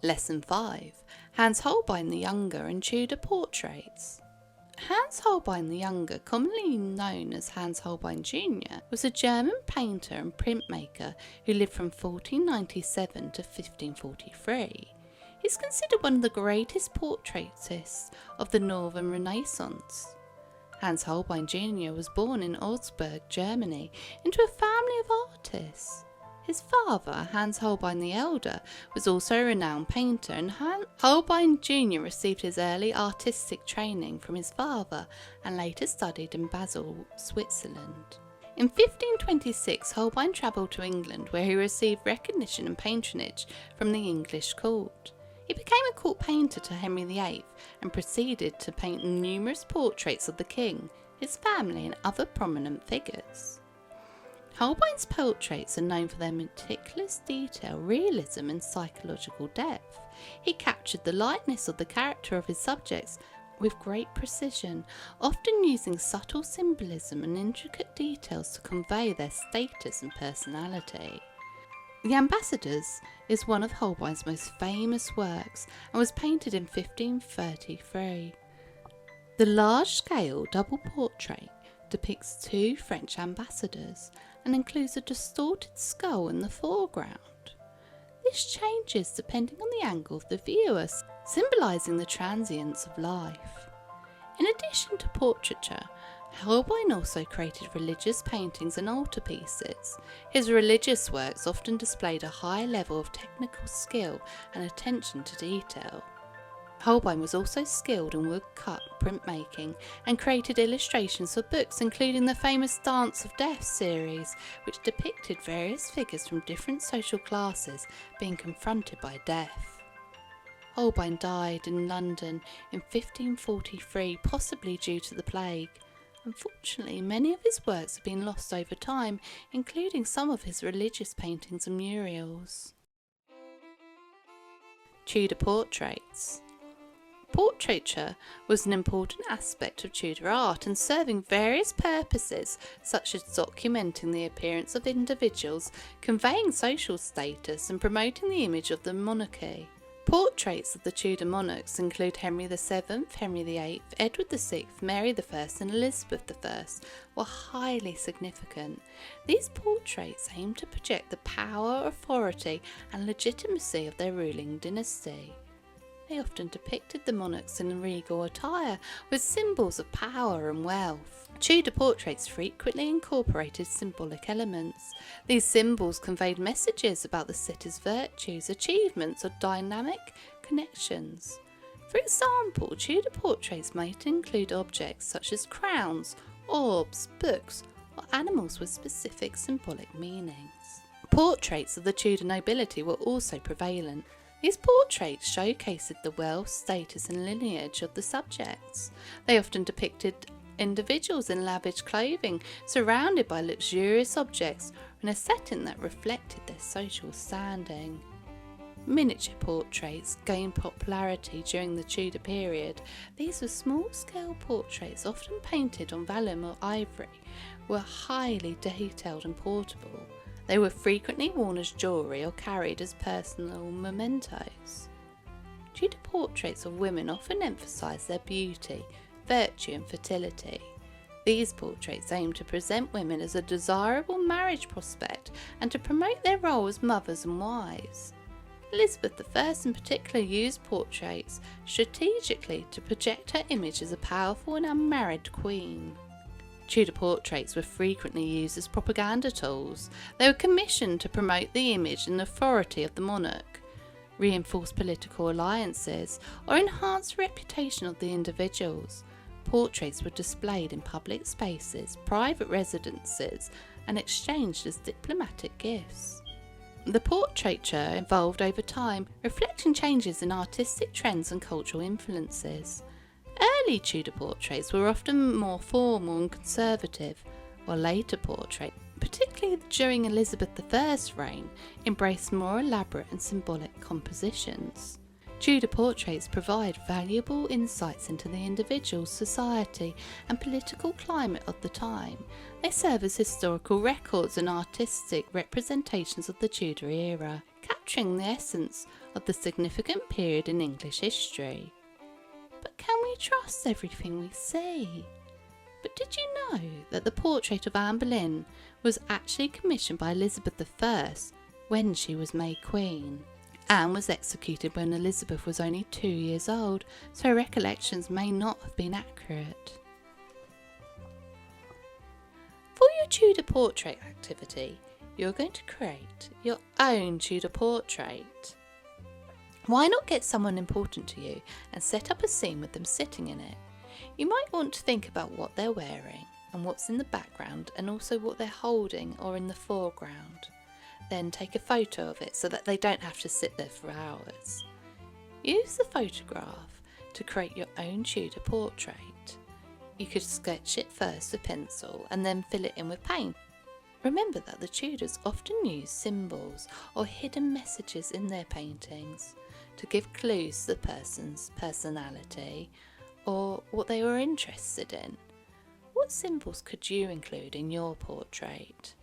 Lesson 5. Hans Holbein the Younger and Tudor Portraits. Hans Holbein the Younger, commonly known as Hans Holbein Jr., was a German painter and printmaker who lived from 1497 to 1543. He is considered one of the greatest portraitists of the Northern Renaissance. Hans Holbein Jr. was born in Augsburg, Germany, into a family of artists. His father, Hans Holbein the Elder, was also a renowned painter, and Holbein Jr. received his early artistic training from his father and later studied in Basel, Switzerland. In 1526, Holbein travelled to England, where he received recognition and patronage from the English court. He became a court painter to Henry VIII and proceeded to paint numerous portraits of the king, his family and other prominent figures. Holbein's portraits are known for their meticulous detail, realism and psychological depth. He captured the likeness of the character of his subjects with great precision, often using subtle symbolism and intricate details to convey their status and personality. The Ambassadors is one of Holbein's most famous works and was painted in 1533. The large-scale double portrait depicts two French ambassadors and includes a distorted skull in the foreground. This changes depending on the angle of the viewer, symbolising the transience of life. In addition to portraiture, Holbein also created religious paintings and altarpieces. His religious works often displayed a high level of technical skill and attention to detail. Holbein was also skilled in woodcut printmaking and created illustrations for books, including the famous Dance of Death series, which depicted various figures from different social classes being confronted by death. Holbein died in London in 1543, possibly due to the plague. Unfortunately, many of his works have been lost over time, including some of his religious paintings and murals. Tudor Portraits. Portraiture was an important aspect of Tudor art and serving various purposes such as documenting the appearance of individuals, conveying social status and promoting the image of the monarchy. Portraits of the Tudor monarchs include Henry VII, Henry VIII, Edward VI, Mary I and Elizabeth I were highly significant. These portraits aim to project the power, authority and legitimacy of their ruling dynasty. They often depicted the monarchs in regal attire with symbols of power and wealth. Tudor portraits frequently incorporated symbolic elements. These symbols conveyed messages about the sitter's virtues, achievements, or dynamic connections. For example, Tudor portraits might include objects such as crowns, orbs, books, or animals with specific symbolic meanings. Portraits of the Tudor nobility were also prevalent. These portraits showcased the wealth, status and lineage of the subjects. They often depicted individuals in lavish clothing, surrounded by luxurious objects, in a setting that reflected their social standing. Miniature portraits gained popularity during the Tudor period. These were small-scale portraits, often painted on vellum or ivory, were highly detailed and portable. They were frequently worn as jewellery or carried as personal mementos. Tudor portraits of women often emphasised their beauty, virtue and fertility. These portraits aimed to present women as a desirable marriage prospect and to promote their role as mothers and wives. Elizabeth I in particular used portraits strategically to project her image as a powerful and unmarried queen. Tudor portraits were frequently used as propaganda tools. They were commissioned to promote the image and authority of the monarch, reinforce political alliances, or enhance the reputation of the individuals. Portraits were displayed in public spaces, private residences, and exchanged as diplomatic gifts. The portraiture evolved over time, reflecting changes in artistic trends and cultural influences. Early Tudor portraits were often more formal and conservative, while later portraits, particularly during Elizabeth I's reign, embraced more elaborate and symbolic compositions. Tudor portraits provide valuable insights into the individual, society and political climate of the time. They serve as historical records and artistic representations of the Tudor era, capturing the essence of the significant period in English history. But can we trust everything we see? But did you know that the portrait of Anne Boleyn was actually commissioned by Elizabeth I when she was made Queen? Anne was executed when Elizabeth was only 2 years old, so her recollections may not have been accurate. For your Tudor portrait activity, you're going to create your own Tudor portrait. Why not get someone important to you and set up a scene with them sitting in it? You might want to think about what they're wearing and what's in the background, and also what they're holding or in the foreground. Then take a photo of it so that they don't have to sit there for hours. Use the photograph to create your own Tudor portrait. You could sketch it first with pencil and then fill it in with paint. Remember that the Tudors often used symbols or hidden messages in their paintings to give clues to the person's personality or what they were interested in. What symbols could you include in your portrait?